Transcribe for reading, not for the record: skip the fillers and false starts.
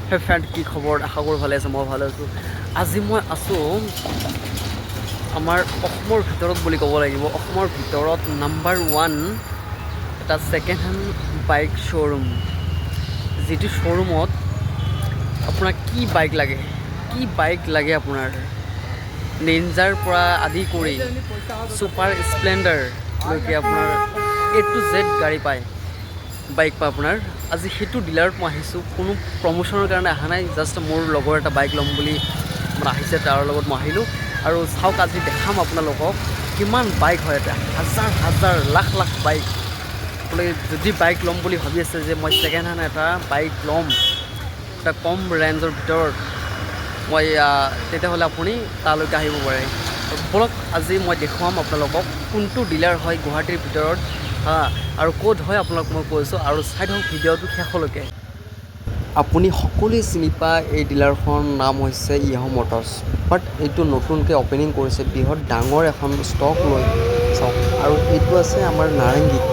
হে ফ্ৰেণ্ড, কি খবৰ? আশা কৰোঁ ভালে আছে, মই ভালে আছোঁ। আজি মই আছোঁ আমাৰ অসমৰ ভিতৰত বুলি ক'ব লাগিব, অসমৰ ভিতৰত নাম্বাৰ 1 এটা ছেকেণ্ড হেণ্ড বাইক শ্ব'ৰুম, যিটো শ্ব'ৰুমত আপোনাৰ কি বাইক লাগে আপোনাৰ নিঞ্জাৰ পৰা আদি কৰি ছুপাৰ স্প্লেণ্ডাৰলৈকে আপোনাৰ A to Z গাড়ী পায়, বাইক পায় আপোনাৰ। আজি সেইটো ডিলাৰত মই আহিছোঁ, কোনো প্ৰমোশ্যনৰ কাৰণে অহা নাই, জাষ্ট মোৰ লগৰ এটা বাইক ল'ম বুলি মানে আহিছে, তাৰ লগত মই আহিলোঁ। আৰু চাওক, আজি দেখাম আপোনালোকক কিমান বাইক হয় এটা, হাজাৰ লাখ বাইক। আপোনালোকে যদি বাইক ল'ম বুলি ভাবি আছে যে মই ছেকেণ্ড হেণ্ড এটা বাইক ল'ম এটা কম ৰেঞ্জৰ ভিতৰত, তেতিয়াহ'লে আপুনি তালৈকে আহিব পাৰে। বলক আজি মই দেখুৱাম আপোনালোকক কোনটো ডিলাৰ হয় গুৱাহাটীৰ ভিতৰত আৰু ক'ত হয় আপোনালোক মই কৈছোঁ, আৰু চাই থাকক ভিডিঅ'টো শেষলৈকে। আপুনি সকলোৱে চিনি পায় এই ডিলাৰখনৰ নাম হৈছে ইয়ামাহা মটৰ্ছ, বাট এইটো নতুনকৈ অ'পেনিং কৰিছে, বৃহৎ ডাঙৰ এখন ষ্টক লৈ চাওক। আৰু এইটো আছে আমাৰ নাৰেংগীত,